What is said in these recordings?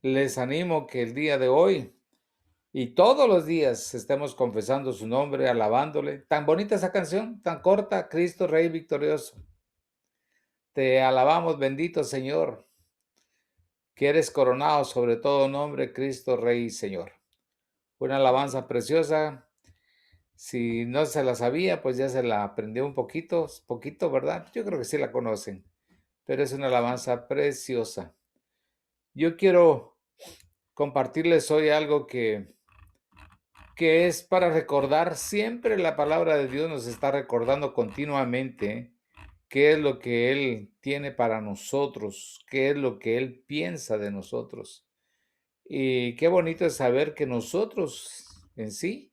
Les animo que el día de hoy y todos los días estemos confesando su nombre, alabándole. Tan bonita esa canción, tan corta, Cristo Rey victorioso. Te alabamos, bendito Señor, que eres coronado sobre todo nombre, Cristo Rey y Señor. Una alabanza preciosa. Si no se la sabía, pues ya se la aprendió un poquito, poquito, ¿verdad? Yo creo que sí la conocen, pero es una alabanza preciosa. Yo quiero compartirles hoy algo que es para recordar, siempre la palabra de Dios nos está recordando continuamente qué es lo que Él tiene para nosotros, qué es lo que Él piensa de nosotros. Y qué bonito es saber que nosotros en sí,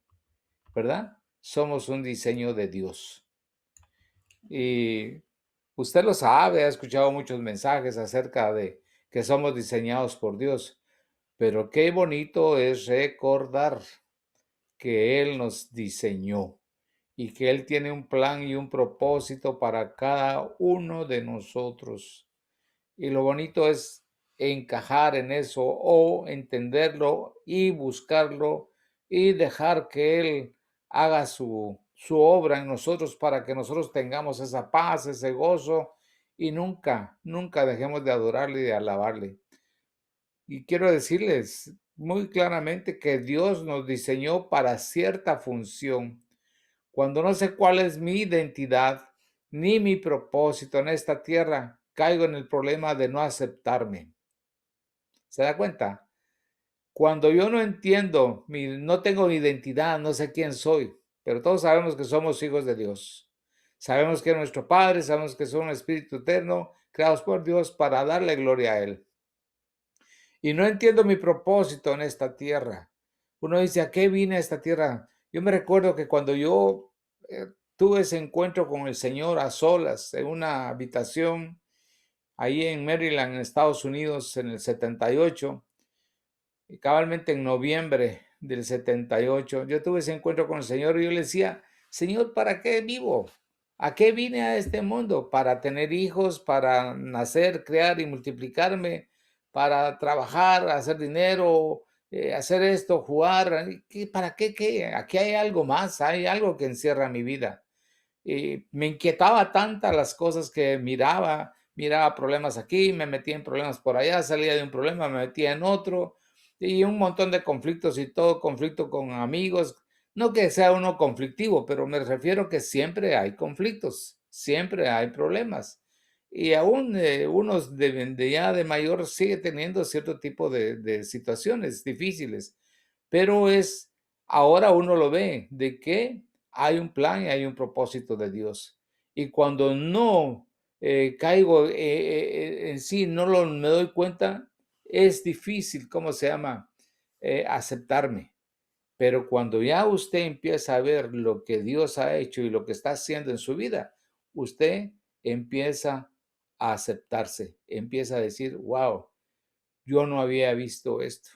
¿verdad? Somos un diseño de Dios. Y usted lo sabe, ha escuchado muchos mensajes acerca de que somos diseñados por Dios, pero qué bonito es recordar que Él nos diseñó y que Él tiene un plan y un propósito para cada uno de nosotros. Y lo bonito es encajar en eso o entenderlo y buscarlo y dejar que Él haga su obra en nosotros para que nosotros tengamos esa paz, ese gozo y nunca, nunca dejemos de adorarle y de alabarle. Y quiero decirles muy claramente que Dios nos diseñó para cierta función. Cuando no sé cuál es mi identidad ni mi propósito en esta tierra, caigo en el problema de no aceptarme. ¿Se da cuenta? Cuando yo no entiendo, no tengo identidad, no sé quién soy, pero todos sabemos que somos hijos de Dios. Sabemos que es nuestro Padre, sabemos que son un espíritu eterno, creados por Dios para darle gloria a Él. Y no entiendo mi propósito en esta tierra. Uno dice, ¿a qué vine a esta tierra? Yo me recuerdo que cuando yo tuve ese encuentro con el Señor a solas en una habitación ahí en Maryland, en Estados Unidos, en el 78, y cabalmente en noviembre del 78, yo tuve ese encuentro con el Señor y yo le decía, Señor, ¿para qué vivo? ¿A qué vine a este mundo? ¿Para tener hijos, para nacer, crear y multiplicarme, para trabajar, hacer dinero, hacer esto, jugar? ¿Para qué? ¿Qué? Aquí hay algo más, hay algo que encierra mi vida. Y me inquietaba tantas las cosas que miraba problemas aquí, me metía en problemas por allá, salía de un problema, me metía en otro, y un montón de conflictos y todo conflicto con amigos. No que sea uno conflictivo, pero me refiero que siempre hay conflictos, siempre hay problemas. Y aún unos de ya de mayor sigue teniendo cierto tipo de situaciones difíciles, pero ahora uno lo ve, de que hay un plan y hay un propósito de Dios. Y cuando no caigo en sí, me doy cuenta, es difícil, ¿cómo se llama? Aceptarme. Pero cuando ya usted empieza a ver lo que Dios ha hecho y lo que está haciendo en su vida, usted empieza a aceptarse, empieza a decir, wow, yo no había visto esto,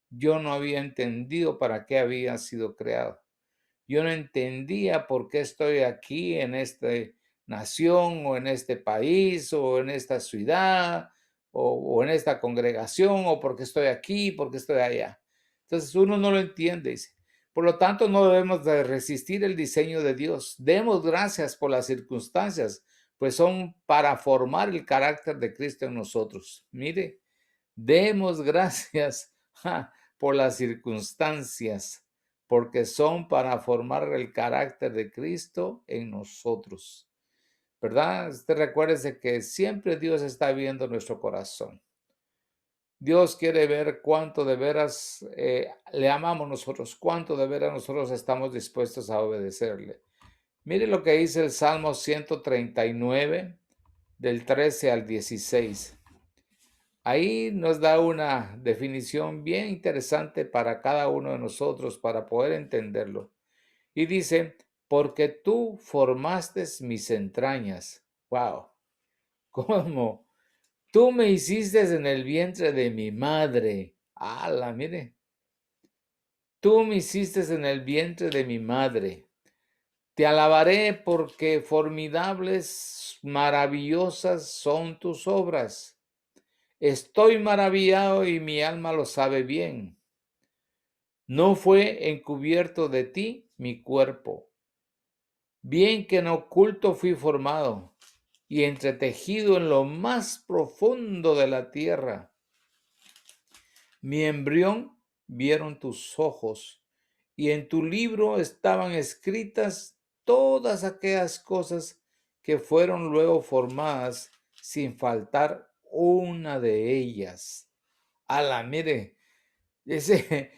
yo no había entendido para qué había sido creado. Yo no entendía por qué estoy aquí en esta nación o en este país o en esta ciudad o en esta congregación o por qué estoy aquí, por qué estoy allá. Entonces uno no lo entiende. Dice. Por lo tanto, no debemos de resistir el diseño de Dios. Demos gracias por las circunstancias, pues son para formar el carácter de Cristo en nosotros. Mire, demos gracias por las circunstancias, porque son para formar el carácter de Cristo en nosotros. ¿Verdad? Usted recuérdese que siempre Dios está viendo nuestro corazón. Dios quiere ver cuánto de veras le amamos nosotros, cuánto de veras nosotros estamos dispuestos a obedecerle. Mire lo que dice el Salmo 139, del 13 al 16. Ahí nos da una definición bien interesante para cada uno de nosotros para poder entenderlo. Y dice, porque tú formaste mis entrañas. Wow, ¿cómo? Tú me hiciste en el vientre de mi madre. ¡Hala, mire! Tú me hiciste en el vientre de mi madre. Te alabaré porque formidables, maravillosas son tus obras. Estoy maravillado y mi alma lo sabe bien. No fue encubierto de ti mi cuerpo. Bien que en oculto fui formado y entretejido en lo más profundo de la tierra. Mi embrión vieron tus ojos, y en tu libro estaban escritas todas aquellas cosas que fueron luego formadas sin faltar una de ellas. Ala, mire, ese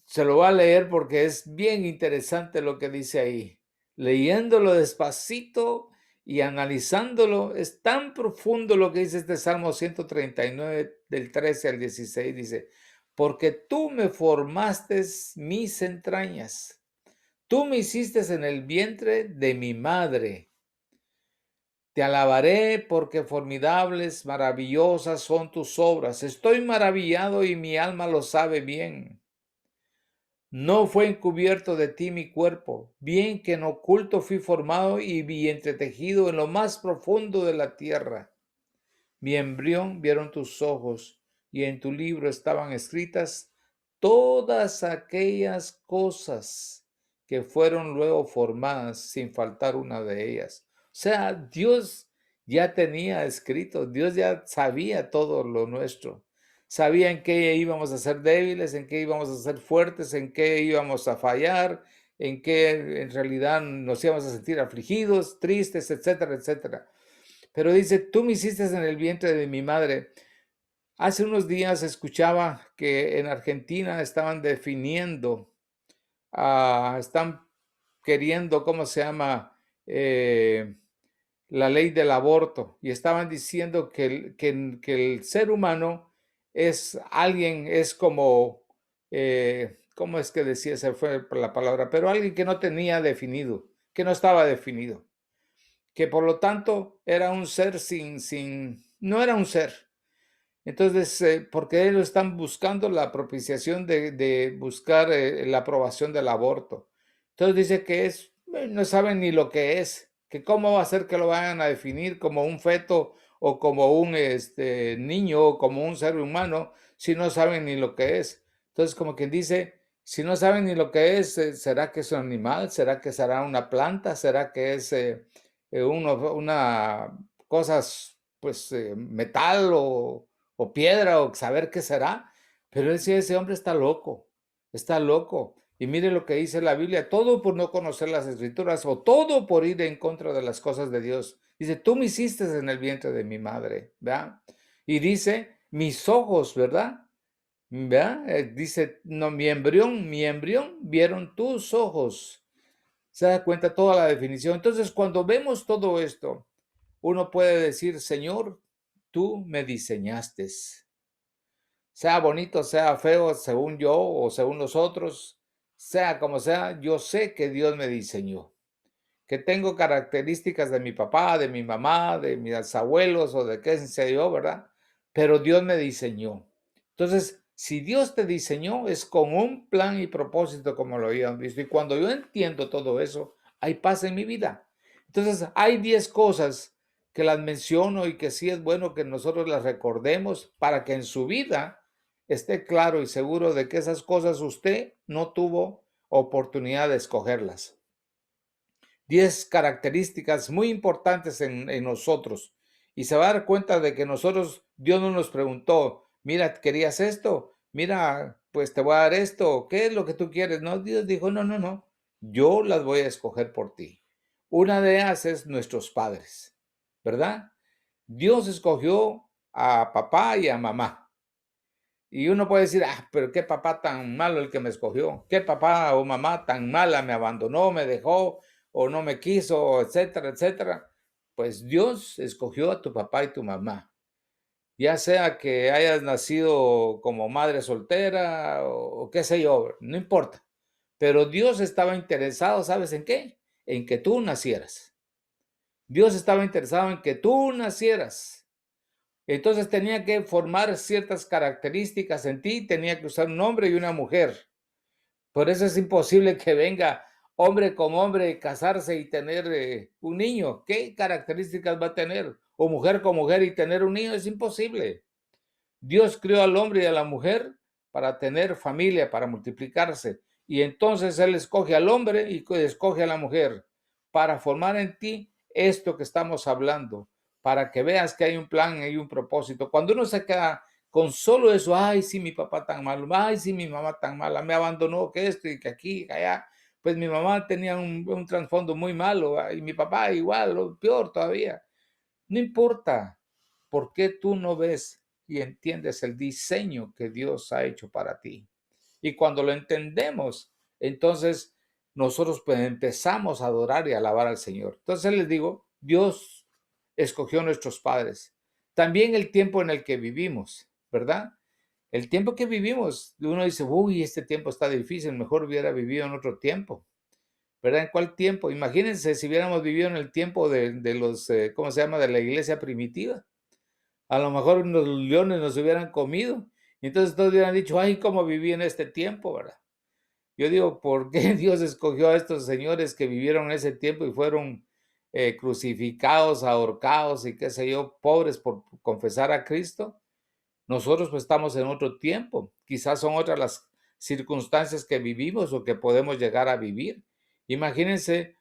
se lo voy a leer porque es bien interesante lo que dice ahí. Leyéndolo despacito y analizándolo, es tan profundo lo que dice este Salmo 139 del 13 al 16. Dice, porque tú me formaste mis entrañas, tú me hiciste en el vientre de mi madre. Te alabaré porque formidables, maravillosas son tus obras. Estoy maravillado y mi alma lo sabe bien. No fue encubierto de ti mi cuerpo, bien que en oculto fui formado y vi entretejido en lo más profundo de la tierra. Mi embrión vieron tus ojos, y en tu libro estaban escritas todas aquellas cosas que fueron luego formadas sin faltar una de ellas. O sea, Dios ya tenía escrito, Dios ya sabía todo lo nuestro. Sabía en qué íbamos a ser débiles, en qué íbamos a ser fuertes, en qué íbamos a fallar, en qué en realidad nos íbamos a sentir afligidos, tristes, etcétera, etcétera. Pero dice, tú me hiciste en el vientre de mi madre. Hace unos días escuchaba que en Argentina estaban definiendo, están queriendo, ¿cómo se llama? La ley del aborto. Y estaban diciendo que el ser humano es alguien, es como, ¿cómo es que decía? Se fue la palabra, pero alguien que no tenía definido, que no estaba definido, que por lo tanto era un ser no era un ser. Entonces, porque ellos están buscando la propiciación de buscar la aprobación del aborto. Entonces dice que no saben ni lo que es, que cómo va a ser que lo vayan a definir como un feto o como un niño o como un ser humano si no saben ni lo que es. Entonces, como quien dice, si no saben ni lo que es, ¿será que es un animal? ¿Será que será una planta? ¿Será que es una cosas, pues, metal o piedra o saber qué será? Pero él decía, ese hombre está loco, está loco. Y mire lo que dice la Biblia, todo por no conocer las escrituras o todo por ir en contra de las cosas de Dios. Dice, tú me hiciste en el vientre de mi madre, ¿verdad? Y dice, mis ojos, ¿verdad? ¿Verdad? Dice, no, mi embrión vieron tus ojos. Se da cuenta toda la definición. Entonces, cuando vemos todo esto, uno puede decir, Señor, tú me diseñaste. Sea bonito, sea feo, según yo o según los otros, sea como sea, yo sé que Dios me diseñó, que tengo características de mi papá, de mi mamá, de mis abuelos o de qué sé yo, ¿verdad? Pero Dios me diseñó. Entonces, si Dios te diseñó, es con un plan y propósito, como lo habían visto. Y cuando yo entiendo todo eso, hay paz en mi vida. Entonces, hay 10 cosas que las menciono y que sí es bueno que nosotros las recordemos para que en su vida esté claro y seguro de que esas cosas usted no tuvo oportunidad de escogerlas. 10 características muy importantes en nosotros. Y se va a dar cuenta de que nosotros, Dios no nos preguntó, mira, ¿querías esto? Mira, pues te voy a dar esto. ¿Qué es lo que tú quieres? No, Dios dijo, no, no, no. Yo las voy a escoger por ti. Una de ellas es nuestros padres, ¿verdad? Dios escogió a papá y a mamá. Y uno puede decir, pero qué papá tan malo el que me escogió, qué papá o mamá tan mala me abandonó, me dejó o no me quiso, etcétera, etcétera. Pues Dios escogió a tu papá y tu mamá, ya sea que hayas nacido como madre soltera o qué sé yo, no importa. Pero Dios estaba interesado, ¿sabes en qué? En que tú nacieras. Dios estaba interesado en que tú nacieras. Entonces tenía que formar ciertas características en ti, tenía que usar un hombre y una mujer. Por eso es imposible que venga hombre con hombre, casarse y tener un niño. ¿Qué características va a tener? O mujer con mujer y tener un niño, es imposible. Dios creó al hombre y a la mujer para tener familia, para multiplicarse. Y entonces Él escoge al hombre y escoge a la mujer para formar en ti esto que estamos hablando, para que veas que hay un plan, hay un propósito. Cuando uno se queda con solo eso, ay, sí, mi papá tan malo, ay, sí, mi mamá tan mala, me abandonó, que esto y que aquí, que allá. Pues mi mamá tenía un trasfondo muy malo y mi papá igual, o peor todavía. No importa por qué tú no ves y entiendes el diseño que Dios ha hecho para ti. Y cuando lo entendemos, entonces nosotros pues empezamos a adorar y alabar al Señor. Entonces les digo, Dios escogió a nuestros padres. También el tiempo en el que vivimos, ¿verdad? El tiempo que vivimos, uno dice, uy, este tiempo está difícil, mejor hubiera vivido en otro tiempo. ¿Verdad? ¿En cuál tiempo? Imagínense si hubiéramos vivido en el tiempo de los, ¿cómo se llama? De la iglesia primitiva. A lo mejor los leones nos hubieran comido. Y entonces todos hubieran dicho, ay, ¿cómo viví en este tiempo, verdad? Yo digo, ¿por qué Dios escogió a estos señores que vivieron en ese tiempo y fueron crucificados, ahorcados y qué sé yo, pobres por confesar a Cristo? Nosotros pues estamos en otro tiempo. Quizás son otras las circunstancias que vivimos o que podemos llegar a vivir. Imagínense,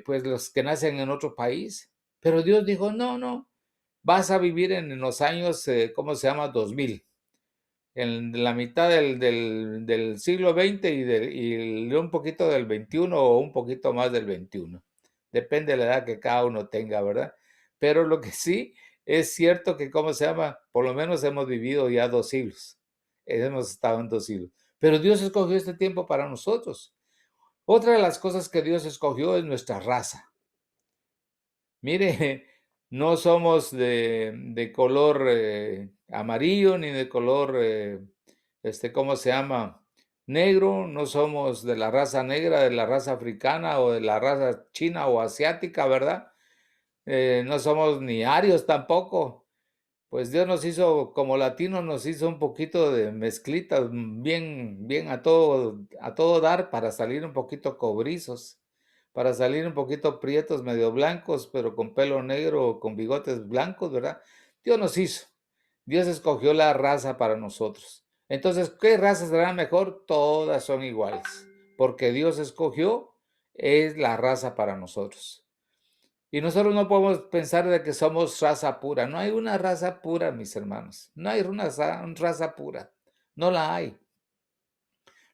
pues los que nacen en otro país. Pero Dios dijo, no, no, vas a vivir en los años, ¿cómo se llama? 2000. En la mitad del siglo XX y un poquito del 21 o un poquito más del 21. Depende de la edad que cada uno tenga, ¿verdad? Pero lo que sí es cierto que, ¿cómo se llama? Por lo menos hemos vivido ya 2 siglos. Hemos estado en 2 siglos. Pero Dios escogió este tiempo para nosotros. Otra de las cosas que Dios escogió es nuestra raza. Mire, no somos de color amarillo ni de color, ¿cómo se llama? Negro, no somos de la raza negra, de la raza africana o de la raza china o asiática, ¿verdad? No somos ni arios tampoco. Pues Dios nos hizo, como latinos, nos hizo un poquito de mezclitas, bien, bien a todo dar para salir un poquito cobrizos, para salir un poquito prietos, medio blancos, pero con pelo negro o con bigotes blancos, ¿verdad? Dios nos hizo. Dios escogió la raza para nosotros. Entonces, ¿qué raza será mejor? Todas son iguales, porque Dios escogió es la raza para nosotros. Y nosotros no podemos pensar de que somos raza pura. No hay una raza pura, mis hermanos. No hay una raza pura. No la hay.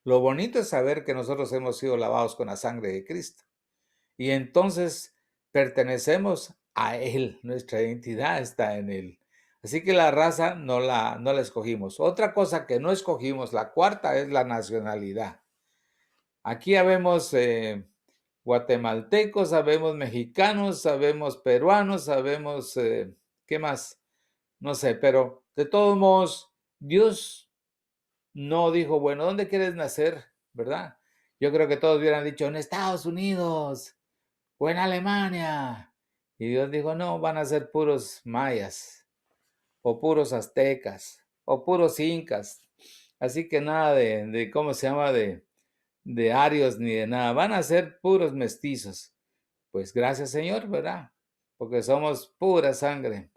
Lo bonito es saber que nosotros hemos sido lavados con la sangre de Cristo. Y entonces pertenecemos a Él. Nuestra identidad está en Él. Así que la raza no la escogimos. Otra cosa que no escogimos, la cuarta, es la nacionalidad. Aquí habemos guatemaltecos, sabemos mexicanos, sabemos peruanos, sabemos, ¿qué más? No sé, pero de todos modos, Dios no dijo, bueno, ¿dónde quieres nacer? ¿Verdad? Yo creo que todos hubieran dicho, en Estados Unidos o en Alemania. Y Dios dijo, no, van a ser puros mayas o puros aztecas o puros incas. Así que nada de ¿cómo se llama? De arios ni de nada, van a ser puros mestizos. Pues gracias Señor, ¿verdad? Porque somos pura sangre,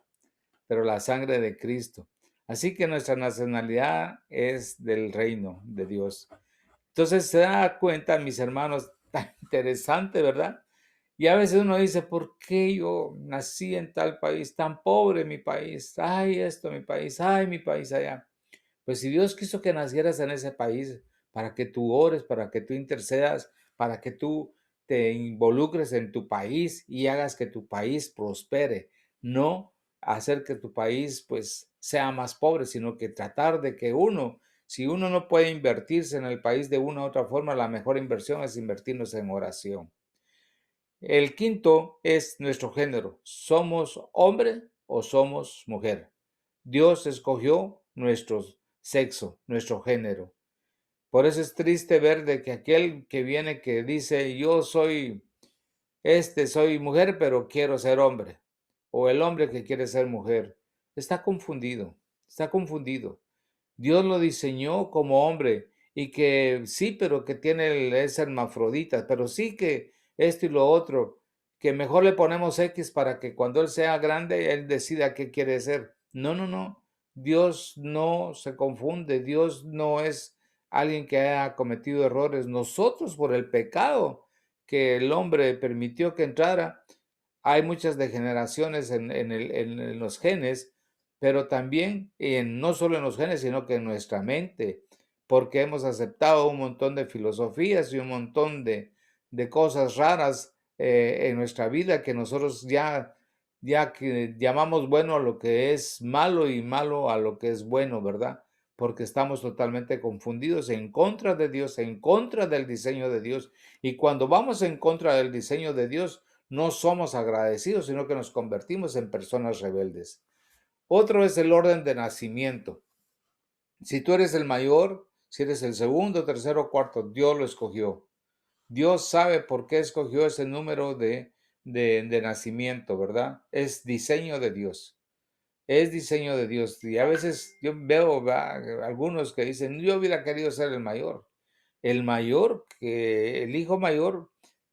pero la sangre de Cristo. Así que nuestra nacionalidad es del reino de Dios. Entonces se da cuenta, mis hermanos, tan interesante, ¿verdad? Y a veces uno dice, ¿por qué yo nací en tal país, tan pobre mi país? Ay, esto mi país, ay, mi país allá. Pues si Dios quiso que nacieras en ese país para que tú ores, para que tú intercedas, para que tú te involucres en tu país y hagas que tu país prospere, no hacer que tu país pues sea más pobre, sino que tratar de que uno, si uno no puede invertirse en el país de una u otra forma, la mejor inversión es invertirnos en oración. El quinto es nuestro género. ¿Somos hombre o somos mujer? Dios escogió nuestro sexo, nuestro género. Por eso es triste ver de que aquel que viene que dice yo soy mujer, pero quiero ser hombre. O el hombre que quiere ser mujer. Está confundido, está confundido. Dios lo diseñó como hombre y que sí, pero que tiene es hermafrodita, pero sí que esto y lo otro, que mejor le ponemos X para que cuando él sea grande, él decida qué quiere ser. No, no, no. Dios no se confunde, Dios no es alguien que haya cometido errores. Nosotros, por el pecado que el hombre permitió que entrara, hay muchas degeneraciones en los genes, pero también no solo en los genes, sino que en nuestra mente, porque hemos aceptado un montón de filosofías y un montón de cosas raras en nuestra vida que nosotros ya que llamamos bueno a lo que es malo y malo a lo que es bueno, ¿verdad? Porque estamos totalmente confundidos en contra de Dios, en contra del diseño de Dios. Y cuando vamos en contra del diseño de Dios, no somos agradecidos, sino que nos convertimos en personas rebeldes. Otro es el orden de nacimiento. Si tú eres el mayor, si eres el segundo, tercero, cuarto, Dios lo escogió. Dios sabe por qué escogió ese número de nacimiento, ¿verdad? Es diseño de Dios. Es diseño de Dios. Y a veces yo veo algunos que dicen, yo hubiera querido ser el mayor. El mayor, que el hijo mayor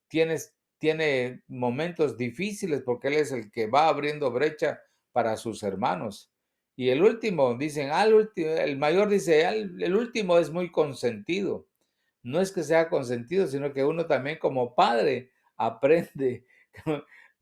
tiene, tiene momentos difíciles porque él es el que va abriendo brecha para sus hermanos. Y el último, dicen, el mayor dice, el último es muy consentido. No es que sea consentido, sino que uno también como padre aprende,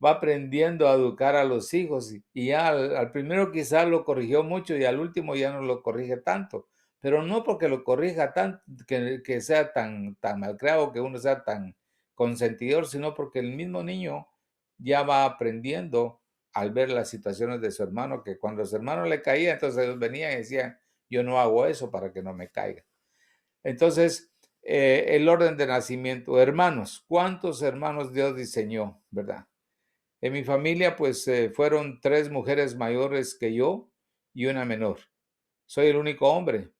va aprendiendo a educar a los hijos y ya al primero quizás lo corrigió mucho y al último ya no lo corrige tanto, pero no porque lo corrija tanto, que sea tan malcriado, que uno sea tan consentidor, sino porque el mismo niño ya va aprendiendo al ver las situaciones de su hermano, que cuando su hermano le caía, entonces ellos venían y decían, yo no hago eso para que no me caiga. Entonces, el orden de nacimiento, hermanos, ¿cuántos hermanos Dios diseñó, verdad? En mi familia, pues fueron 3 mujeres mayores que yo y una menor. Soy el único hombre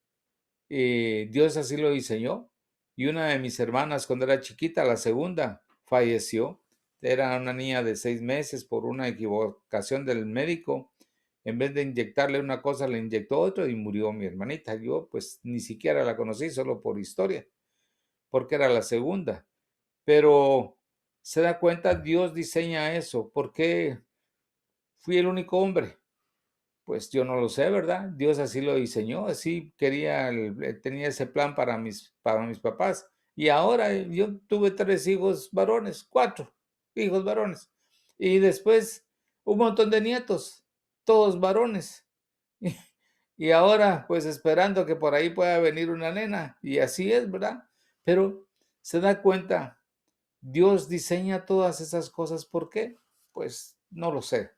y Dios así lo diseñó. Y una de mis hermanas, cuando era chiquita, la segunda, falleció. Era una niña de 6 meses por una equivocación del médico. En vez de inyectarle una cosa, le inyectó otra y murió mi hermanita. Yo pues ni siquiera la conocí, solo por historia, porque era la segunda. Pero se da cuenta, Dios diseña eso. ¿Por qué fui el único hombre? Pues yo no lo sé, ¿verdad? Dios así lo diseñó, así quería, tenía ese plan para mis papás. Y ahora yo tuve 3 hijos varones, 4 hijos varones. Y después un montón de nietos, todos varones. Y ahora, pues esperando que por ahí pueda venir una nena. Y así es, ¿verdad? Pero se da cuenta, Dios diseña todas esas cosas. ¿Por qué? Pues no lo sé.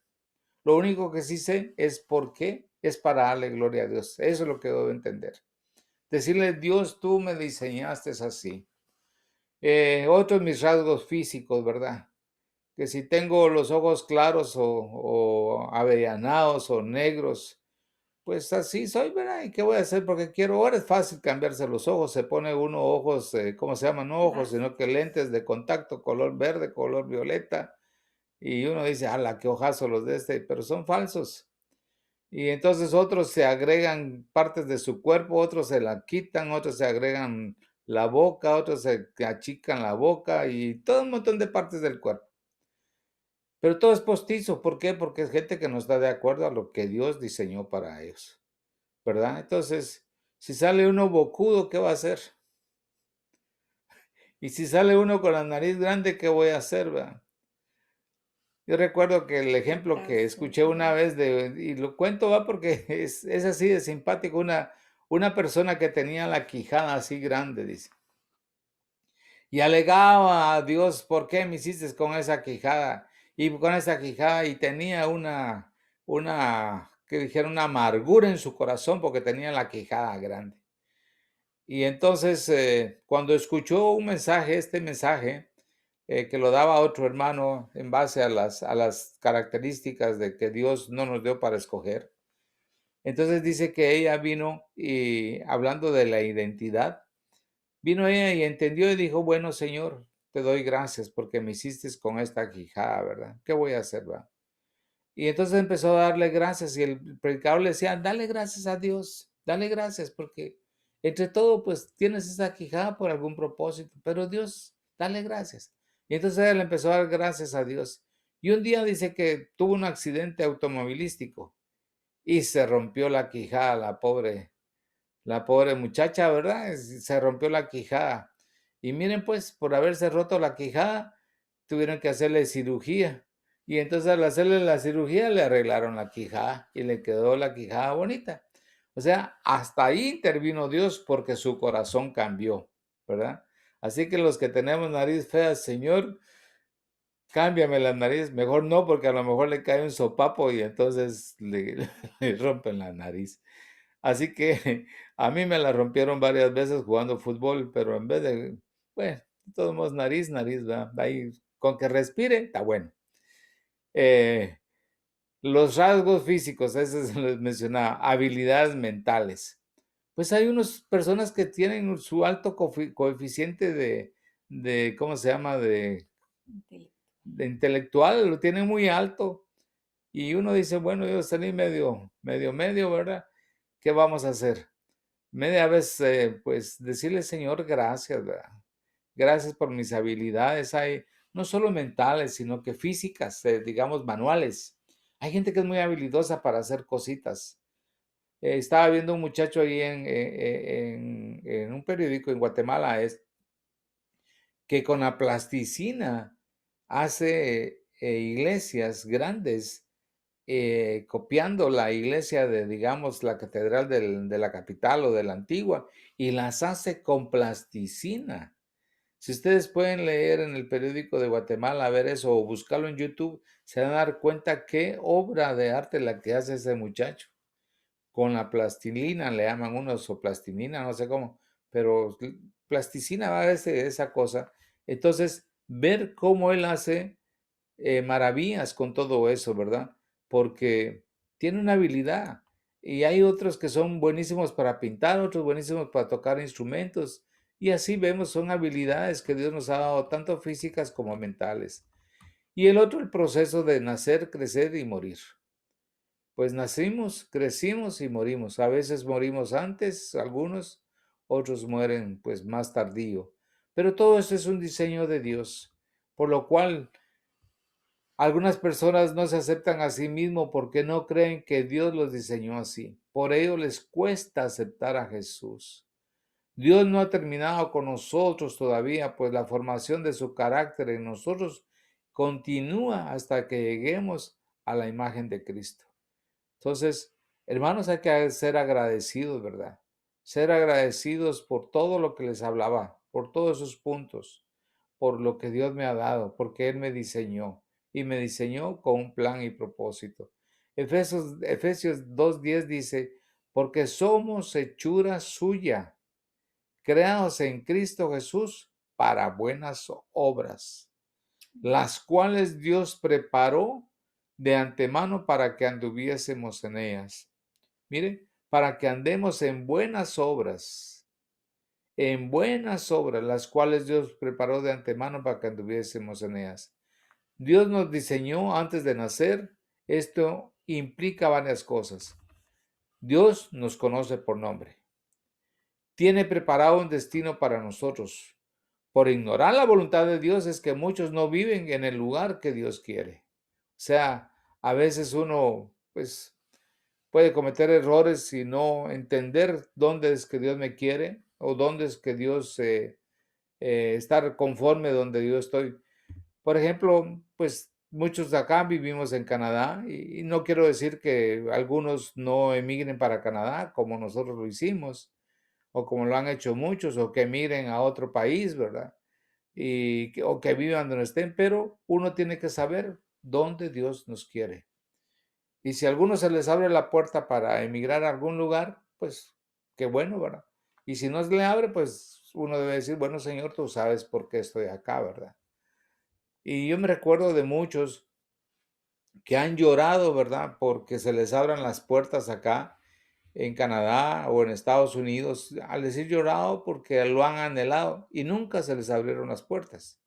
Lo único que sí sé es por qué es para darle gloria a Dios. Eso es lo que debo entender. Decirle, Dios, tú me diseñaste así. Otros mis rasgos físicos, ¿verdad? Que si tengo los ojos claros o avellanados o negros, pues así soy, ¿verdad? ¿Y qué voy a hacer? Porque quiero, ahora es fácil cambiarse los ojos, se pone uno ojos, ¿cómo se llaman? No ojos, sino que lentes de contacto, color verde, color violeta, y uno dice, ala, qué ojazo los de este, pero son falsos. Y entonces otros se agregan partes de su cuerpo, otros se la quitan, otros se agregan la boca, otros se achican la boca y todo un montón de partes del cuerpo. Pero todo es postizo, ¿por qué? Porque es gente que no está de acuerdo a lo que Dios diseñó para ellos, ¿verdad? Entonces, si sale uno bocudo, ¿qué va a hacer? Y si sale uno con la nariz grande, ¿qué voy a hacer, verdad? Yo recuerdo que el ejemplo que Así escuché una es. vez y lo cuento va porque es así de simpático, una persona que tenía la quijada así grande, dice, y alegaba a Dios, ¿por qué me hiciste con esa quijada? Y con esa quijada, y tenía que dijera, una amargura en su corazón porque tenía la quijada grande. Y entonces, cuando escuchó un mensaje, este mensaje, que lo daba otro hermano en base a las características de que Dios no nos dio para escoger. Entonces dice que ella vino y hablando de la identidad, vino ella y entendió y dijo, bueno, Señor, te doy gracias porque me hiciste con esta quijada, ¿verdad? ¿Qué voy a hacer, va? Y entonces empezó a darle gracias y el predicador le decía, dale gracias a Dios, dale gracias porque entre todo pues tienes esa quijada por algún propósito, pero Dios, dale gracias. Y entonces él empezó a dar gracias a Dios. Y un día dice que tuvo un accidente automovilístico y se rompió la quijada la pobre muchacha, ¿verdad? Se rompió la quijada. Y miren, pues, por haberse roto la quijada, tuvieron que hacerle cirugía. Y entonces al hacerle la cirugía le arreglaron la quijada y le quedó la quijada bonita. O sea, hasta ahí intervino Dios porque su corazón cambió, ¿verdad? Así que los que tenemos nariz fea, Señor, cámbiame la nariz. Mejor no, porque a lo mejor le cae un sopapo y entonces le, le rompen la nariz. Así que a mí me la rompieron varias veces jugando fútbol, pero en vez de, bueno, de todos modos, nariz, nariz, ¿verdad? Ahí, con que respire, está bueno. Eh, los rasgos físicos, ese se les mencionaba, habilidades mentales. Pues hay unas personas que tienen su alto coeficiente ¿cómo se llama? De intelectual, lo tienen muy alto. Y uno dice, bueno, yo salí medio, ¿verdad? ¿Qué vamos a hacer? Media vez, pues decirle, Señor, gracias, ¿verdad? Gracias por mis habilidades, hay no solo mentales, sino que físicas, digamos, manuales. Hay gente que es muy habilidosa para hacer cositas. Estaba viendo un muchacho ahí en un periódico en Guatemala, es que con la plasticina hace iglesias grandes, copiando la iglesia de, digamos, la catedral de la capital o de la antigua, y las hace con plasticina. Si ustedes pueden leer en el periódico de Guatemala, ver eso o buscarlo en YouTube, se van a dar cuenta qué obra de arte la que hace ese muchacho. Con la plastilina, le llaman unos, o plastinina, no sé cómo, pero plasticina va a esa cosa. Entonces, ver cómo él hace maravillas con todo eso, ¿verdad? Porque tiene una habilidad. Y hay otros que son buenísimos para pintar, otros buenísimos para tocar instrumentos. Y así vemos, son habilidades que Dios nos ha dado, tanto físicas como mentales. Y el otro, el proceso de nacer, crecer y morir. Pues nacimos, crecimos y morimos. A veces morimos antes, algunos, otros mueren pues más tardío. Pero todo eso es un diseño de Dios, por lo cual algunas personas no se aceptan a sí mismos porque no creen que Dios los diseñó así. Por ello les cuesta aceptar a Jesús. Dios no ha terminado con nosotros todavía, pues la formación de su carácter en nosotros continúa hasta que lleguemos a la imagen de Cristo. Entonces, hermanos, hay que ser agradecidos, ¿verdad? Ser agradecidos por todo lo que les hablaba, por todos esos puntos, por lo que Dios me ha dado, porque Él me diseñó y me diseñó con un plan y propósito. Efesios 2:10 dice, porque somos hechura suya, creados en Cristo Jesús para buenas obras, las cuales Dios preparó de antemano para que anduviésemos en ellas. Mire, para que andemos en buenas obras, las cuales Dios preparó de antemano para que anduviésemos en ellas. Dios nos diseñó antes de nacer. Esto implica varias cosas. Dios nos conoce por nombre. Tiene preparado un destino para nosotros. Por ignorar la voluntad de Dios es que muchos no viven en el lugar que Dios quiere. O sea, a veces uno, pues, puede cometer errores y no entender dónde es que Dios me quiere o dónde es que Dios estar conforme donde yo estoy. Por ejemplo, pues muchos de acá vivimos en Canadá y no quiero decir que algunos no emigren para Canadá como nosotros lo hicimos o como lo han hecho muchos o que emigren a otro país, ¿verdad? O que vivan donde estén, pero uno tiene que saber dónde Dios nos quiere. Y si a algunos se les abre la puerta para emigrar a algún lugar, pues qué bueno, ¿verdad? Y si no se le abre, pues uno debe decir, bueno, Señor, tú sabes por qué estoy acá, ¿verdad? Y yo me recuerdo de muchos que han llorado, ¿verdad? Porque se les abran las puertas acá en Canadá o en Estados Unidos, al decir llorado porque lo han anhelado y nunca se les abrieron las puertas.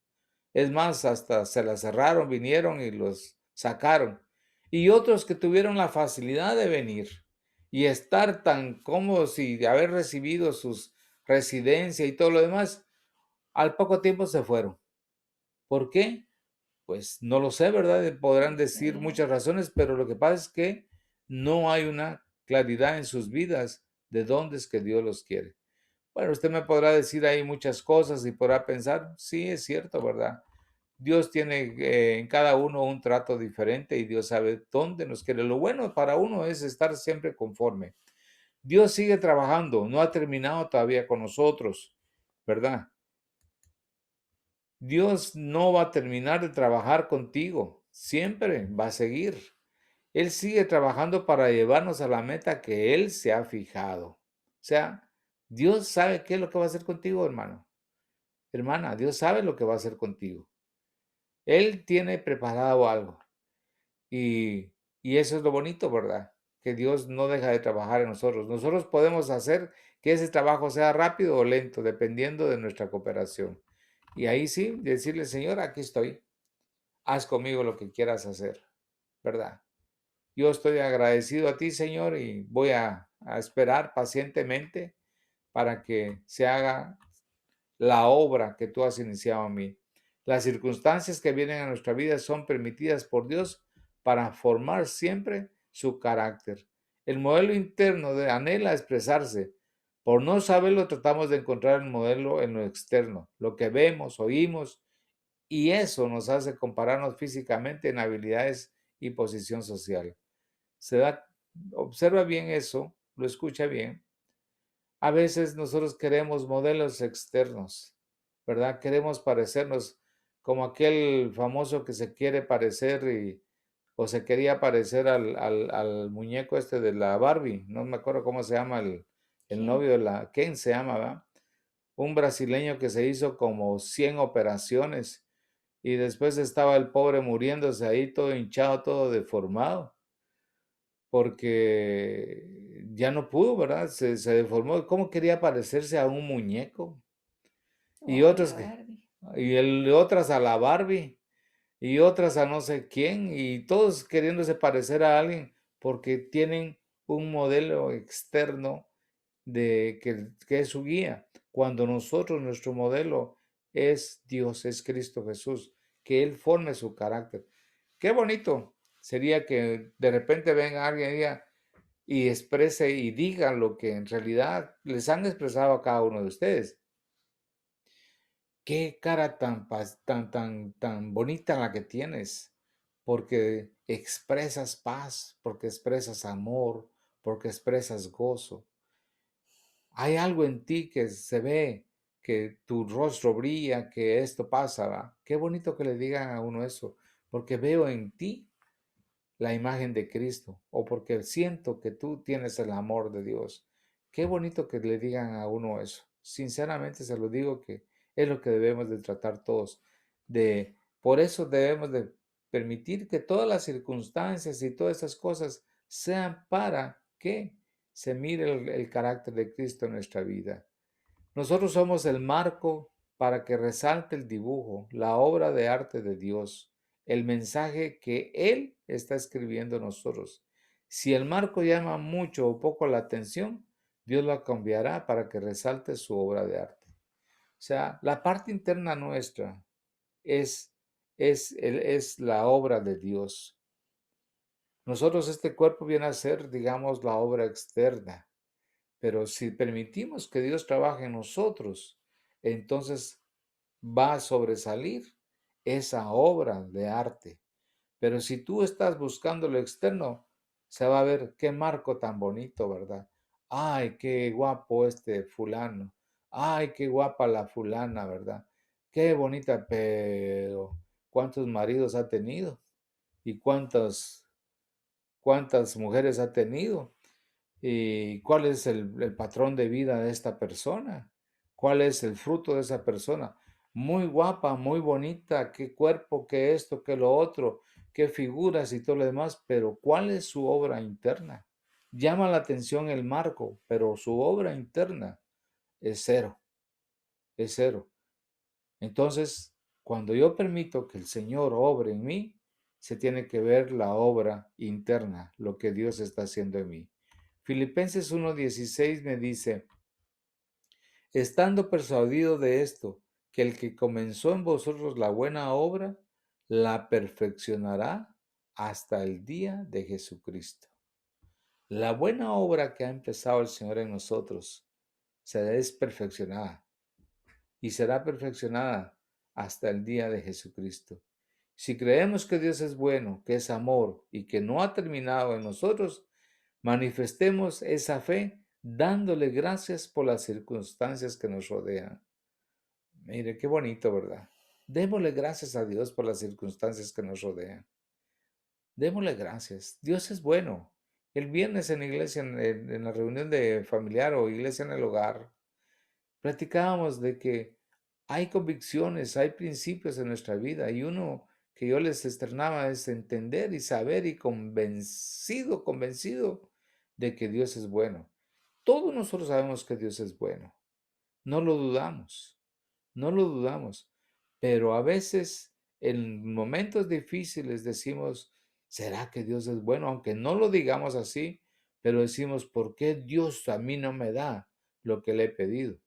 Es más, hasta se las cerraron, vinieron y los sacaron. Y otros que tuvieron la facilidad de venir y estar tan cómodos y de haber recibido sus residencia y todo lo demás, al poco tiempo se fueron. ¿Por qué? Pues no lo sé, ¿verdad? Podrán decir muchas razones, pero lo que pasa es que No hay una claridad en sus vidas de dónde es que Dios los quiere. Bueno, usted me podrá decir ahí muchas cosas y podrá pensar, sí, es cierto, ¿verdad? Dios tiene en cada uno un trato diferente y Dios sabe dónde nos quiere. Lo bueno para uno es estar siempre conforme. Dios sigue trabajando, no ha terminado todavía con nosotros, ¿verdad? Dios no va a terminar de trabajar contigo, siempre va a seguir. Él sigue trabajando para llevarnos a la meta que Él se ha fijado. O sea, Dios sabe qué es lo que va a hacer contigo, hermano. Hermana, Dios sabe lo que va a hacer contigo. Él tiene preparado algo. Y, y eso es lo bonito, ¿verdad? Que Dios no deja de trabajar en nosotros. Nosotros podemos hacer que ese trabajo sea rápido o lento, dependiendo de nuestra cooperación. Y ahí sí, decirle, Señor, aquí estoy. Haz conmigo lo que quieras hacer, ¿verdad? Yo estoy agradecido a ti, Señor, y voy a esperar pacientemente para que se haga la obra que tú has iniciado en mí. Las circunstancias que vienen a nuestra vida son permitidas por Dios para formar siempre su carácter. El modelo interno de anhela expresarse. Por no saberlo, tratamos de encontrar el modelo en lo externo, lo que vemos, oímos, y eso nos hace compararnos físicamente en habilidades y posición social. Se da, observa bien eso, lo escucha bien. A veces nosotros queremos modelos externos, ¿verdad? Queremos parecernos como aquel famoso que se quiere parecer o se quería parecer al muñeco este de la Barbie. No me acuerdo cómo se llama el Ken. novio de la Ken se llama, ¿verdad? Un brasileño que se hizo como 100 operaciones y después estaba el pobre muriéndose ahí todo hinchado, todo deformado porque ya no pudo, ¿verdad? Se deformó. ¿Cómo quería parecerse a un muñeco? O Y a la otros, Barbie. otras a la Barbie, y otras a no sé quién, y todos queriéndose parecer a alguien porque tienen un modelo externo que es su guía. Cuando nosotros, nuestro modelo es Dios, es Cristo Jesús, que Él forme su carácter. Qué bonito sería que de repente venga alguien y diga, y exprese y diga lo que en realidad les han expresado a cada uno de ustedes. Qué cara tan bonita la que tienes, porque expresas paz, porque expresas amor, porque expresas gozo. Hay algo en ti que se ve, que tu rostro brilla, que esto pasa, ¿va? Qué bonito que le digan a uno eso, porque veo en ti la imagen de Cristo o porque siento que tú tienes el amor de Dios. Qué bonito que le digan a uno eso. Sinceramente se lo digo que es lo que debemos de tratar todos. Por eso debemos de permitir que todas las circunstancias y todas esas cosas sean para que se mire el carácter de Cristo en nuestra vida. Nosotros somos el marco para que resalte el dibujo, la obra de arte de Dios, el mensaje que Él está escribiendo en nosotros. Si el marco llama mucho o poco la atención, Dios lo cambiará para que resalte su obra de arte. O sea, la parte interna nuestra es, es la obra de Dios. Nosotros, este cuerpo viene a ser, digamos, la obra externa. Pero si permitimos que Dios trabaje en nosotros, entonces va a sobresalir esa obra de arte. Pero si tú estás buscando lo externo, se va a ver qué marco tan bonito, ¿verdad? Ay, qué guapo este fulano. Ay, qué guapa la fulana, ¿verdad? Qué bonita, pero ¿cuántos maridos ha tenido? ¿Y cuántas mujeres ha tenido? ¿Y cuál es el patrón de vida de esta persona? ¿Cuál es el fruto de esa persona? Muy guapa, muy bonita, qué cuerpo, qué esto, qué lo otro, qué figuras y todo lo demás, pero ¿cuál es su obra interna? Llama la atención el marco, pero su obra interna es cero, es cero. Entonces, cuando yo permito que el Señor obre en mí, se tiene que ver la obra interna, lo que Dios está haciendo en mí. Filipenses 1:16 me dice, estando persuadido de esto, que el que comenzó en vosotros la buena obra, la perfeccionará hasta el día de Jesucristo. La buena obra que ha empezado el Señor en nosotros es perfeccionada y será perfeccionada hasta el día de Jesucristo. Si creemos que Dios es bueno, que es amor y que no ha terminado en nosotros, manifestemos esa fe dándole gracias por las circunstancias que nos rodean. Mire, qué bonito, ¿verdad? Démosle gracias a Dios por las circunstancias que nos rodean. Démosle gracias. Dios es bueno. El viernes en la iglesia, en la reunión de familiar o iglesia en el hogar, platicábamos de que hay convicciones, hay principios en nuestra vida y uno que yo les externaba es entender y saber y convencido de que Dios es bueno. Todos nosotros sabemos que Dios es bueno. No lo dudamos, no lo dudamos, pero a veces en momentos difíciles decimos, ¿será que Dios es bueno? Aunque no lo digamos así, pero decimos, ¿por qué Dios a mí no me da lo que le he pedido?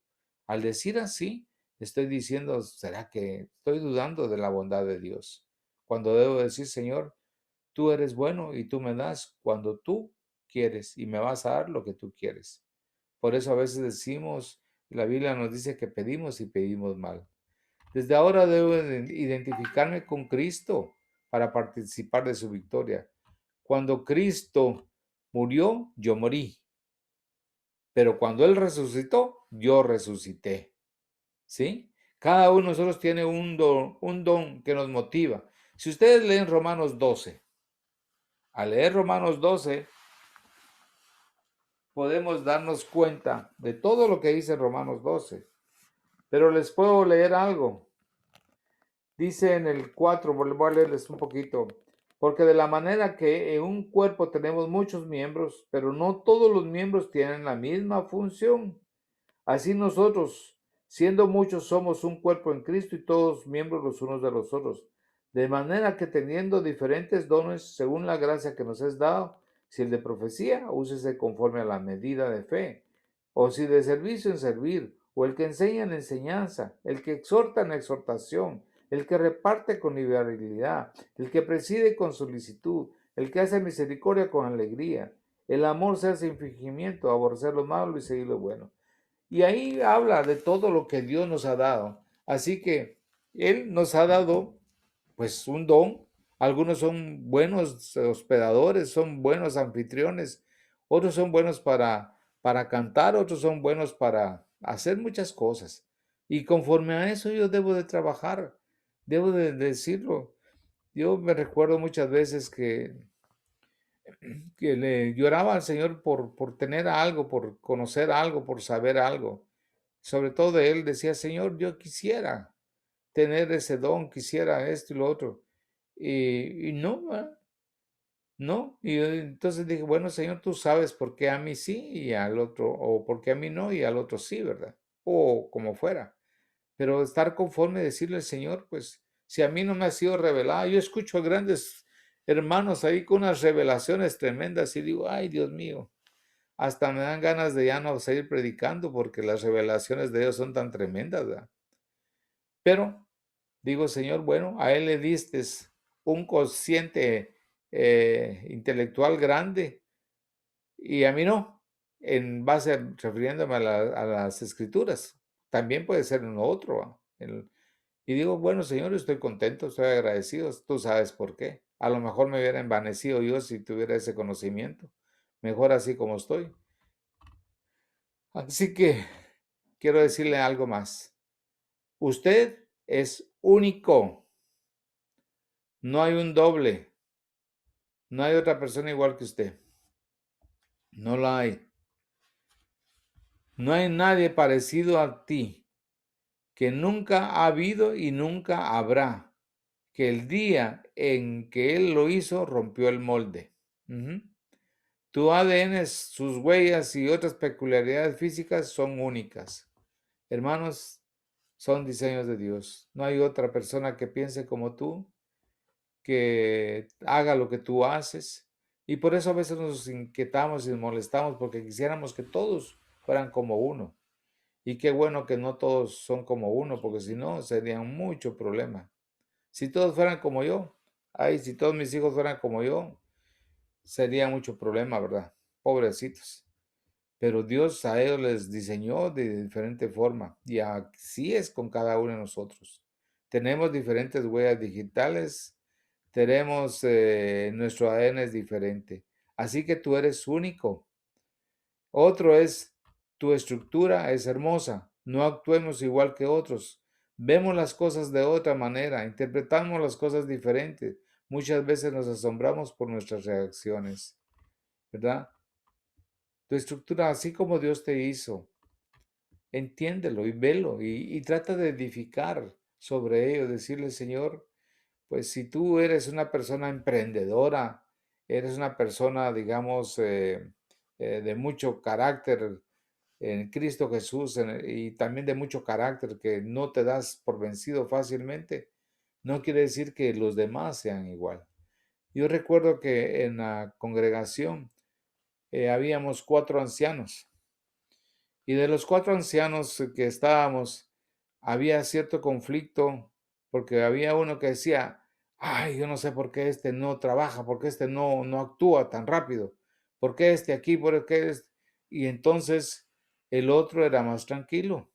Al decir así, estoy diciendo, ¿será que estoy dudando de la bondad de Dios? Cuando debo decir, Señor, tú eres bueno y tú me das cuando tú quieres y me vas a dar lo que tú quieres. Por eso a veces decimos, la Biblia nos dice que pedimos y pedimos mal. Desde ahora debo identificarme con Cristo para participar de su victoria. Cuando Cristo murió, yo morí, pero cuando Él resucitó, yo resucité. ¿Sí? Cada uno de nosotros tiene un don que nos motiva. Si ustedes leen Romanos 12, al leer Romanos 12, podemos darnos cuenta de todo lo que dice Romanos 12. Pero les puedo leer algo. Dice en el 4, voy a leerles un poquito. Porque de la manera que en un cuerpo tenemos muchos miembros, pero no todos los miembros tienen la misma función. Así nosotros, siendo muchos, somos un cuerpo en Cristo y todos miembros los unos de los otros. De manera que teniendo diferentes dones según la gracia que nos es dado, si el de profecía, úsese conforme a la medida de fe, o si de servicio en servir, o el que enseña en enseñanza, el que exhorta en exhortación, el que reparte con liberalidad, el que preside con solicitud, el que hace misericordia con alegría. El amor se hace sin fingimiento, aborrecer lo malo y seguir lo bueno. Y ahí habla de todo lo que Dios nos ha dado. Así que Él nos ha dado pues un don. Algunos son buenos hospedadores, son buenos anfitriones, otros son buenos para cantar, otros son buenos para hacer muchas cosas. Y conforme a eso yo debo de trabajar, debo de decirlo. Yo me recuerdo muchas veces que le lloraba al Señor por tener algo, por conocer algo, por saber algo. Sobre todo de él decía, Señor, yo quisiera tener ese don, quisiera esto y lo otro. Y no, no. Y entonces dije, bueno, Señor, tú sabes por qué a mí sí y al otro, o por qué a mí no y al otro sí, ¿verdad? O como fuera. Pero estar conforme, decirle al Señor, pues, si a mí no me ha sido revelada, yo escucho a grandes hermanos ahí con unas revelaciones tremendas y digo, ay, Dios mío, hasta me dan ganas de ya no seguir predicando porque las revelaciones de Dios son tan tremendas, ¿verdad? Pero digo, Señor, bueno, a él le diste un cociente intelectual grande y a mí no, en base, refiriéndome a las escrituras. También puede ser uno otro. ¿Va? Y digo, bueno, Señor, estoy contento, estoy agradecido, tú sabes por qué. A lo mejor me hubiera envanecido yo si tuviera ese conocimiento. Mejor así como estoy. Así que quiero decirle algo más. Usted es único. No hay un doble. No hay otra persona igual que usted. No la hay. No hay nadie parecido a ti, que nunca ha habido y nunca habrá, que el día en que Él lo hizo rompió el molde. Ujú. Tu ADN, sus huellas y otras peculiaridades físicas son únicas. Hermanos, son diseños de Dios. No hay otra persona que piense como tú, que haga lo que tú haces. Y por eso a veces nos inquietamos y nos molestamos porque quisiéramos que todos fueran como uno. Y qué bueno que no todos son como uno, porque si no sería mucho problema. Si todos fueran como yo, ay, si todos mis hijos fueran como yo, sería mucho problema, ¿verdad? pobrecitos. Pero Dios a ellos les diseñó de diferente forma y así es con cada uno de nosotros. Tenemos diferentes huellas digitales, tenemos nuestro ADN es diferente. Así que tú eres único. Otro es, tu estructura es hermosa. No actuemos igual que otros. Vemos las cosas de otra manera, interpretamos las cosas diferentes. Muchas veces nos asombramos por nuestras reacciones, ¿verdad? Tu estructura, así como Dios te hizo, entiéndelo y velo y trata de edificar sobre ello, decirle, Señor, pues si tú eres una persona emprendedora, eres una persona, digamos, de mucho carácter en Cristo Jesús y también de mucho carácter que no te das por vencido fácilmente, no quiere decir que los demás sean igual. Yo recuerdo que en la congregación habíamos 4 ancianos y de los 4 ancianos que estábamos, había cierto conflicto porque había uno que decía, ay, yo no sé por qué este no trabaja, por qué este no actúa tan rápido, por qué este aquí, por qué este. Y entonces el otro era más tranquilo.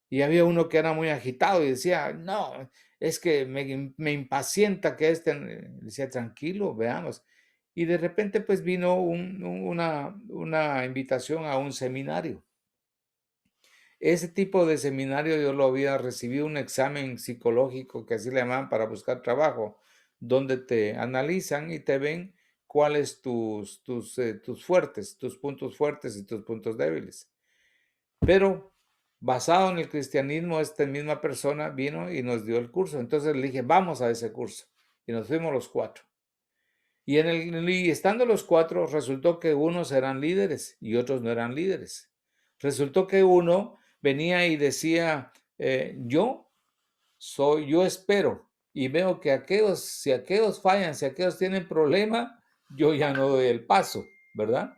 Y había uno que era muy agitado y decía, no, es que me impacienta que este, decía, tranquilo, veamos. Y de repente pues vino una invitación a un seminario. Ese tipo de seminario yo lo había recibido un examen psicológico que así le llaman para buscar trabajo, donde te analizan y te ven cuáles tus fuertes, tus puntos fuertes y tus puntos débiles. Pero basado en el cristianismo, esta misma persona vino y nos dio el curso. Entonces le dije, vamos a ese curso. Y nos fuimos los 4. Y estando los 4, resultó que unos eran líderes y otros no eran líderes. Resultó que uno venía y decía, yo espero y veo que si aquellos fallan, si aquellos tienen problema, yo ya no doy el paso, ¿verdad?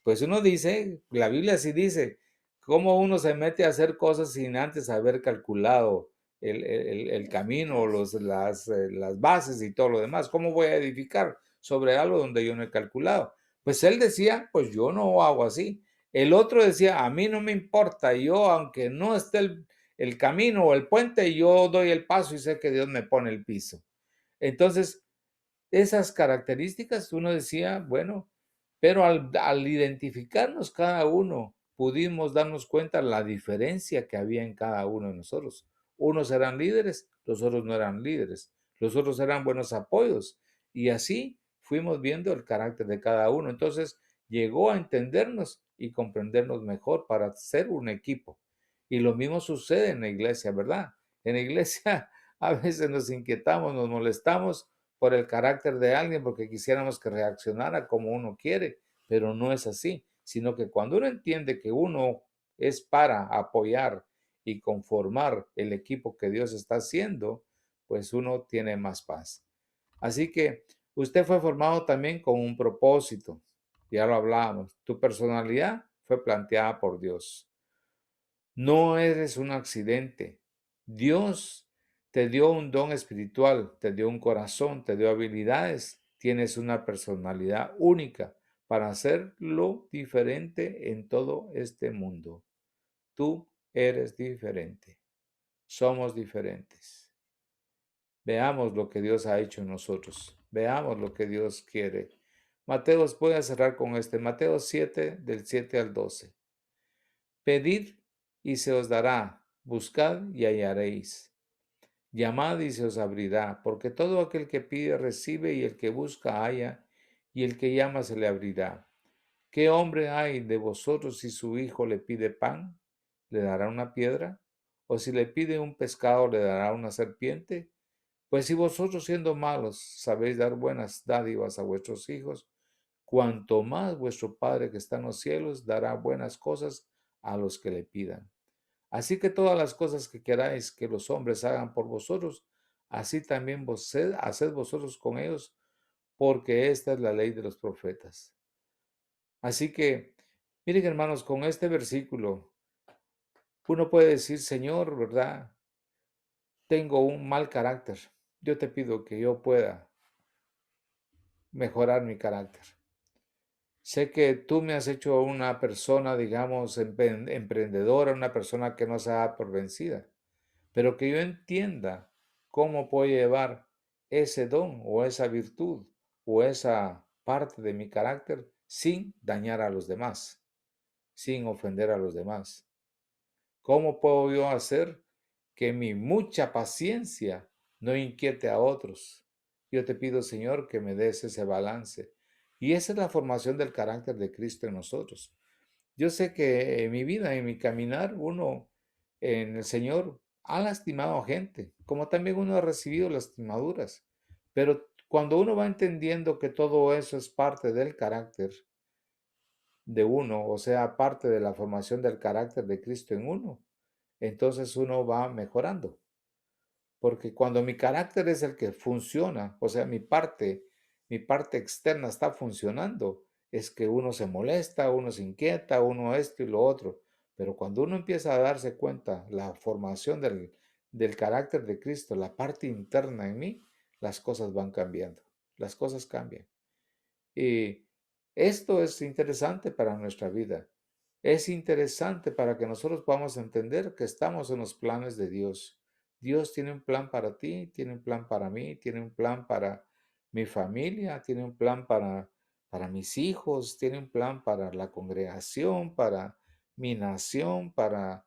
Pues uno dice, la Biblia sí dice, cómo uno se mete a hacer cosas sin antes haber calculado el camino, las bases y todo lo demás. ¿Cómo voy a edificar sobre algo donde yo no he calculado? Pues él decía, pues yo no hago así. El otro decía, a mí no me importa, yo aunque no esté el camino o el puente, yo doy el paso y sé que Dios me pone el piso. Entonces, esas características, uno decía, bueno, pero al identificarnos cada uno, pudimos darnos cuenta la diferencia que había en cada uno de nosotros. Unos eran líderes, los otros no eran líderes, los otros eran buenos apoyos y así fuimos viendo el carácter de cada uno. Entonces llegó a entendernos y comprendernos mejor para ser un equipo. Y lo mismo sucede en la iglesia, ¿verdad? En la iglesia a veces nos inquietamos, nos molestamos por el carácter de alguien porque quisiéramos que reaccionara como uno quiere, pero no es así, sino que cuando uno entiende que uno es para apoyar y conformar el equipo que Dios está haciendo, pues uno tiene más paz. Así que usted fue formado también con un propósito, ya lo hablábamos, tu personalidad fue planteada por Dios. No eres un accidente. Dios te dio un don espiritual, te dio un corazón, te dio habilidades, tienes una personalidad única para hacerlo diferente en todo este mundo. Tú eres diferente. Somos diferentes. Veamos lo que Dios ha hecho en nosotros. Veamos lo que Dios quiere. Mateos, voy a cerrar con este. Mateo 7, del 7 al 12. Pedid y se os dará, buscad y hallaréis. Llamad y se os abrirá, porque todo aquel que pide recibe y el que busca halla, y el que llama se le abrirá. ¿Qué hombre hay de vosotros si su hijo le pide pan, le dará una piedra? ¿O si le pide un pescado, le dará una serpiente? Pues si vosotros siendo malos sabéis dar buenas dádivas a vuestros hijos, cuanto más vuestro Padre que está en los cielos dará buenas cosas a los que le pidan. Así que todas las cosas que queráis que los hombres hagan por vosotros, así también haced vosotros con ellos, porque esta es la ley de los profetas. Así que, miren hermanos, con este versículo, uno puede decir, Señor, ¿verdad? Tengo un mal carácter. Yo te pido que yo pueda mejorar mi carácter. Sé que tú me has hecho una persona, digamos, emprendedora, una persona que no se da por vencida, pero que yo entienda cómo puedo llevar ese don o esa virtud o esa parte de mi carácter sin dañar a los demás, sin ofender a los demás. ¿Cómo puedo yo hacer que mi mucha paciencia no inquiete a otros? Yo te pido, Señor, que me des ese balance. Y esa es la formación del carácter de Cristo en nosotros. Yo sé que en mi vida, en mi caminar, uno en el Señor ha lastimado a gente, como también uno ha recibido lastimaduras. Pero cuando uno va entendiendo que todo eso es parte del carácter de uno, o sea, parte de la formación del carácter de Cristo en uno, entonces uno va mejorando. Porque cuando mi carácter es el que funciona, o sea, mi parte externa está funcionando, es que uno se molesta, uno se inquieta, uno esto y lo otro. Pero cuando uno empieza a darse cuenta la formación del carácter de Cristo, la parte interna en mí, las cosas van cambiando, las cosas cambian. Y esto es interesante para nuestra vida. Es interesante para que nosotros podamos entender que estamos en los planes de Dios. Dios tiene un plan para ti, tiene un plan para mí, tiene un plan para mi familia, tiene un plan para mis hijos, tiene un plan para la congregación, para mi nación, ¿para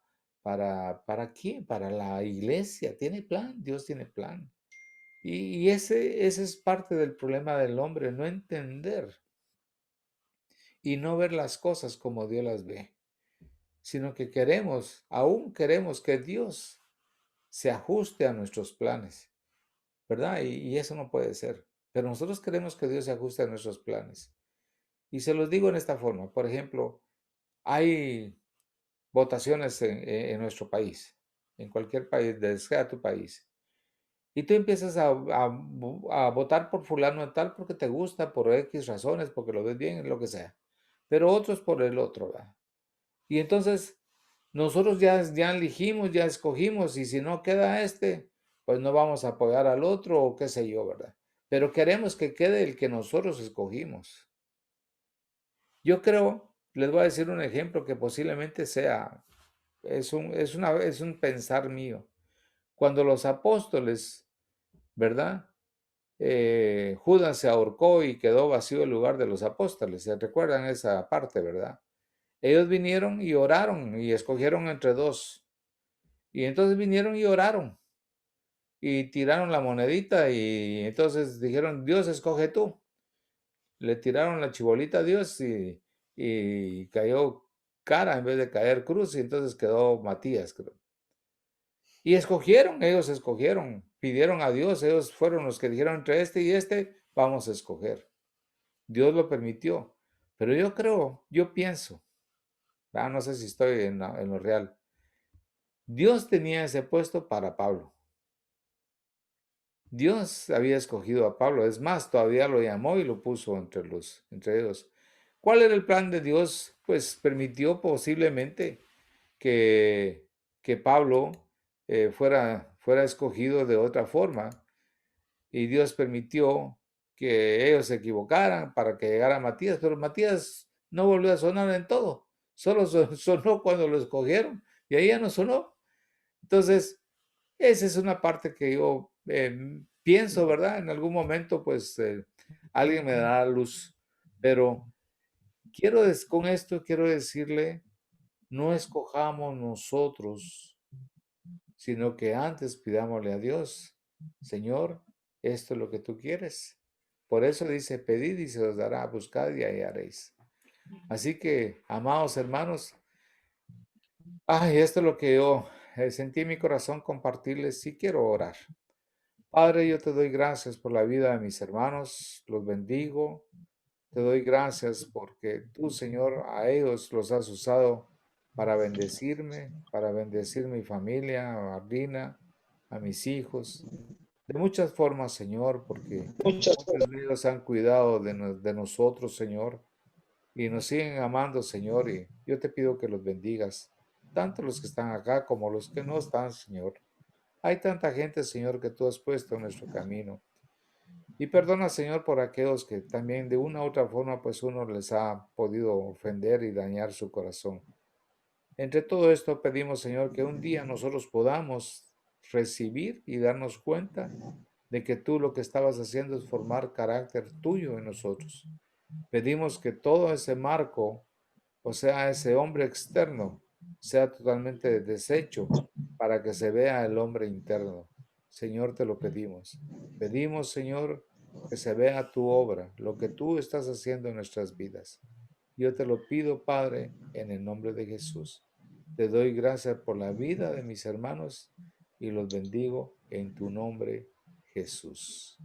quién? Para la iglesia. Tiene plan, Dios tiene plan. Y ese es parte del problema del hombre, no entender y no ver las cosas como Dios las ve, sino que aún queremos que Dios se ajuste a nuestros planes, ¿verdad? Y eso no puede ser. Pero nosotros queremos que Dios se ajuste a nuestros planes. Y se los digo en esta forma. Por ejemplo, hay votaciones en nuestro país, en cualquier país, sea tu país. Y tú empiezas a votar por fulano de tal porque te gusta, por X razones, porque lo ves bien, lo que sea. Pero otros por el otro, ¿verdad? Y entonces nosotros ya elegimos, ya escogimos, y si no queda este, pues no vamos a apoyar al otro o qué sé yo, ¿verdad? Pero queremos que quede el que nosotros escogimos. Yo creo, les voy a decir un ejemplo que posiblemente sea, es un pensar mío. Cuando los apóstoles, ¿verdad? Judas se ahorcó y quedó vacío el lugar de los apóstoles. ¿Se recuerdan esa parte, verdad? Ellos vinieron y oraron y escogieron entre dos. Y entonces vinieron y oraron y tiraron la monedita y entonces dijeron, Dios, escoge tú. Le tiraron la chibolita a Dios y cayó cara en vez de caer cruz y entonces quedó Matías, creo. Y ellos escogieron, pidieron a Dios, ellos fueron los que dijeron entre este y este, vamos a escoger. Dios lo permitió. Pero yo creo, yo pienso, no sé si estoy en lo real, Dios tenía ese puesto para Pablo. Dios había escogido a Pablo, es más, todavía lo llamó y lo puso entre ellos. ¿Cuál era el plan de Dios? Pues permitió posiblemente que, que Pablo fuera escogido de otra forma, y Dios permitió que ellos se equivocaran para que llegara Matías, pero Matías no volvió a sonar en todo, solo sonó cuando lo escogieron y ahí ya no sonó. Entonces, esa es una parte que yo pienso, ¿verdad? En algún momento, pues alguien me dará luz, pero con esto quiero decirle, no escojamos nosotros, sino que antes pidámosle a Dios, Señor, esto es lo que tú quieres. Por eso dice, pedid y se os dará, buscad y hallaréis. Así que, amados hermanos, esto es lo que yo sentí en mi corazón compartirles. Sí quiero orar. Padre, yo te doy gracias por la vida de mis hermanos, los bendigo. Te doy gracias porque tú, Señor, a ellos los has usado para bendecirme, para bendecir mi familia, a Rina, a mis hijos, de muchas formas, Señor, porque Muchas muchos de ellos han cuidado de nosotros, Señor, y nos siguen amando, Señor, y yo te pido que los bendigas, tanto los que están acá como los que no están, Señor. Hay tanta gente, Señor, que tú has puesto en nuestro camino. Y perdona, Señor, por aquellos que también de una u otra forma, pues uno les ha podido ofender y dañar su corazón. Entre todo esto pedimos, Señor, que un día nosotros podamos recibir y darnos cuenta de que tú lo que estabas haciendo es formar carácter tuyo en nosotros. Pedimos que todo ese marco, o sea, ese hombre externo, sea totalmente deshecho para que se vea el hombre interno. Señor, te lo pedimos. Pedimos, Señor, que se vea tu obra, lo que tú estás haciendo en nuestras vidas. Yo te lo pido, Padre, en el nombre de Jesús. Te doy gracias por la vida de mis hermanos y los bendigo en tu nombre, Jesús.